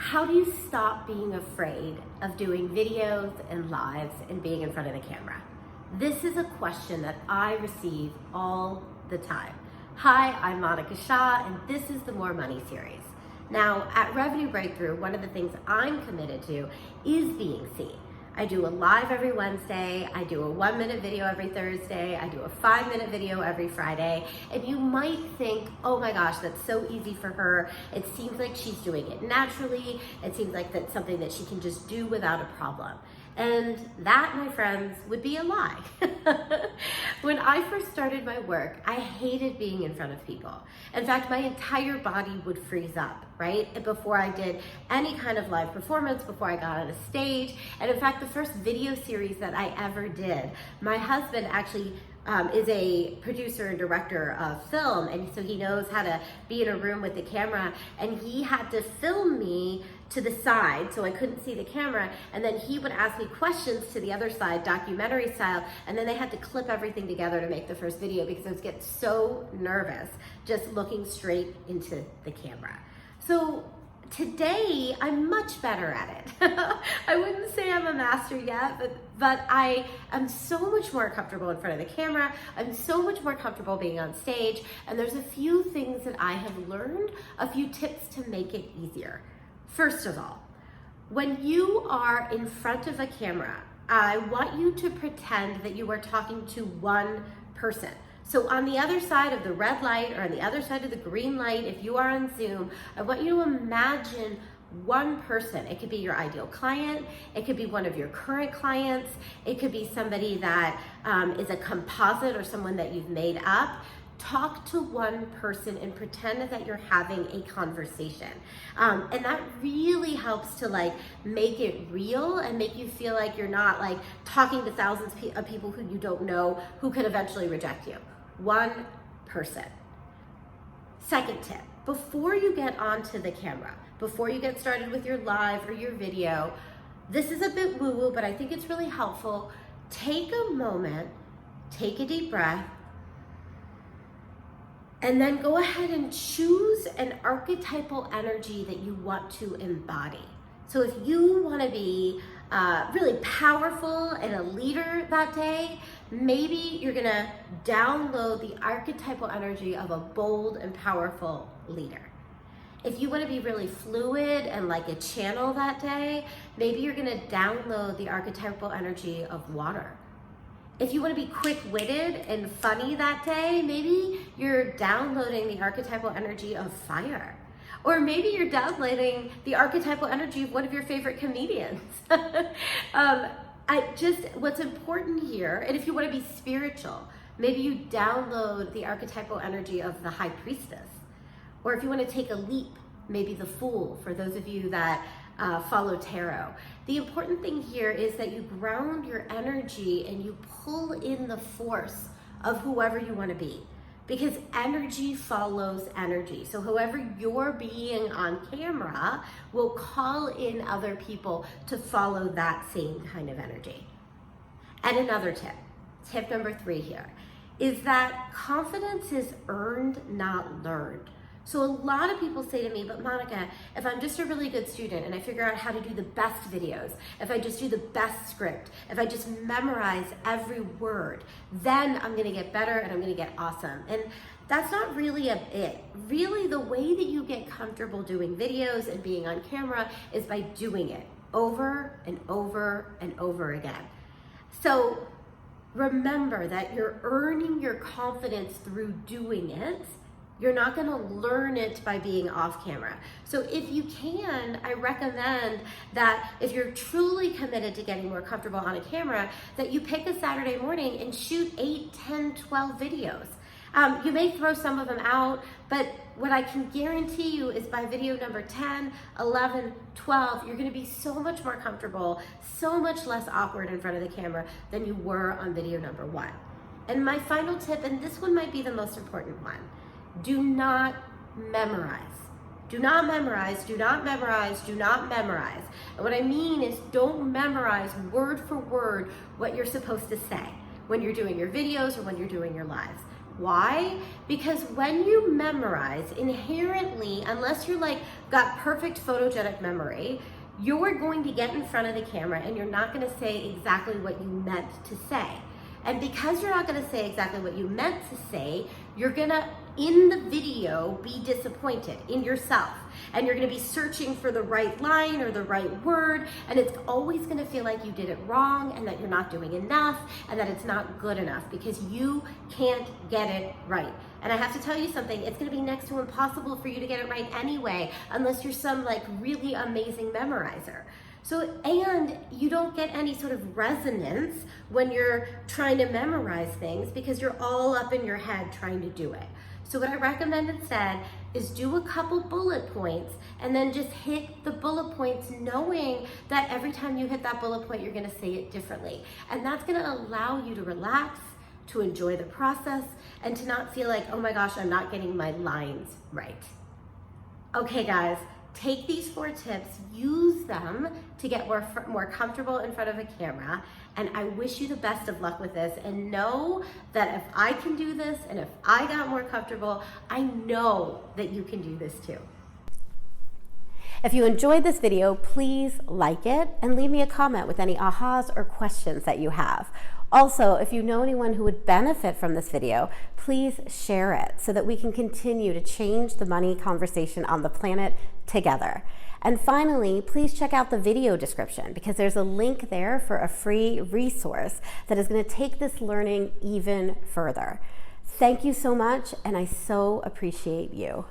How do you stop being afraid of doing videos and lives and being in front of the camera? This is a question that I receive all the time. Hi, I'm Shah, and this is the More Money series. Now, at Revenue Breakthrough, one of the things I'm committed to is being seen. I do a live every Wednesday, I do a 1-minute video every Thursday, I do a 5-minute video every Friday, and you might think, oh my gosh, that's so easy for her. It seems like she's doing it naturally. It seems like that's something that she can just do without a problem. And that, my friends, would be a lie. When I first started my work, I hated being in front of people. In fact, my entire body would freeze up, right? And before I did any kind of live performance, before I got on a stage. And in fact, the first video series that I ever did, my husband actually is a producer and director of film, and so he knows how to be in a room with the camera, and he had to film me to the side so I couldn't see the camera, and then he would ask me questions to the other side, documentary style, and then they had to clip everything together to make the first video because I was getting so nervous just looking straight into the camera. So today, I'm much better at it. I wouldn't say I'm a master yet, but I am so much more comfortable in front of the camera. I'm so much more comfortable being on stage, and there's a few things that I have learned, a few tips to make it easier. First of all, when you are in front of a camera, I want you to pretend that you are talking to one person. So on the other side of the red light or on the other side of the green light, if you are on Zoom, I want you to imagine one person. It could be your ideal client. It could be one of your current clients. It could be somebody that is a composite or someone that you've made up. Talk to one person and pretend that you're having a conversation. And that really helps to make it real and make you feel like you're not talking to thousands of people who you don't know who could eventually reject you. One person. Second tip, before you get onto the camera, before you get started with your live or your video, this is a bit woo-woo, but I think it's really helpful. Take a moment, take a deep breath, and then go ahead and choose an archetypal energy that you want to embody. So if you want to be really powerful and a leader that day, maybe you're gonna download the archetypal energy of a bold and powerful leader. If you want to be really fluid and like a channel that day, maybe you're gonna download the archetypal energy of water. If you want to be quick-witted and funny that day, maybe you're downloading the archetypal energy of fire. Or maybe you're downloading the archetypal energy of one of your favorite comedians. What's important here, and if you want to be spiritual, maybe you download the archetypal energy of the high priestess. Or if you want to take a leap, maybe the fool, for those of you that follow tarot. The important thing here is that you ground your energy and you pull in the force of whoever you want to be, because energy follows energy. So whoever you're being on camera will call in other people to follow that same kind of energy. And another tip number 3 here, is that confidence is earned, not learned. So a lot of people say to me, but Monica, if I'm just a really good student and I figure out how to do the best videos, if I just do the best script, if I just memorize every word, then I'm gonna get better and I'm gonna get awesome. And that's not really it. Really, the way that you get comfortable doing videos and being on camera is by doing it over and over and over again. So remember that you're earning your confidence through doing it. You're not gonna learn it by being off camera. So if you can, I recommend that if you're truly committed to getting more comfortable on a camera, that you pick a Saturday morning and shoot 8, 10, 12 videos. You may throw some of them out, but what I can guarantee you is by video number 10, 11, 12, you're gonna be so much more comfortable, so much less awkward in front of the camera than you were on video number 1. And my final tip, and this one might be the most important one, do not memorize. Do not memorize, do not memorize, do not memorize. And what I mean is don't memorize word for word what you're supposed to say when you're doing your videos or when you're doing your lives. Why? Because when you memorize, inherently, unless you're like got perfect photogenic memory, you're going to get in front of the camera and you're not going to say exactly what you meant to say. And because you're not going to say exactly what you meant to say, you're going to, in the video, be disappointed in yourself. And you're going to be searching for the right line or the right word, and it's always going to feel like you did it wrong and that you're not doing enough and that it's not good enough because you can't get it right. And I have to tell you something, it's going to be next to impossible for you to get it right anyway, unless you're some like really amazing memorizer. So, and you don't get any sort of resonance when you're trying to memorize things because you're all up in your head trying to do it. So what I recommend instead is do a couple bullet points and then just hit the bullet points knowing that every time you hit that bullet point, you're gonna say it differently. And that's gonna allow you to relax, to enjoy the process, and to not feel like, oh my gosh, I'm not getting my lines right. Okay guys, take these 4 tips, use them to get more comfortable in front of a camera, and I wish you the best of luck with this, and know that if I can do this and if I got more comfortable, I know that you can do this too. If you enjoyed this video, please like it and leave me a comment with any ahas or questions that you have. Also, if you know anyone who would benefit from this video, please share it so that we can continue to change the money conversation on the planet together. And finally, please check out the video description because there's a link there for a free resource that is going to take this learning even further. Thank you so much, and I so appreciate you.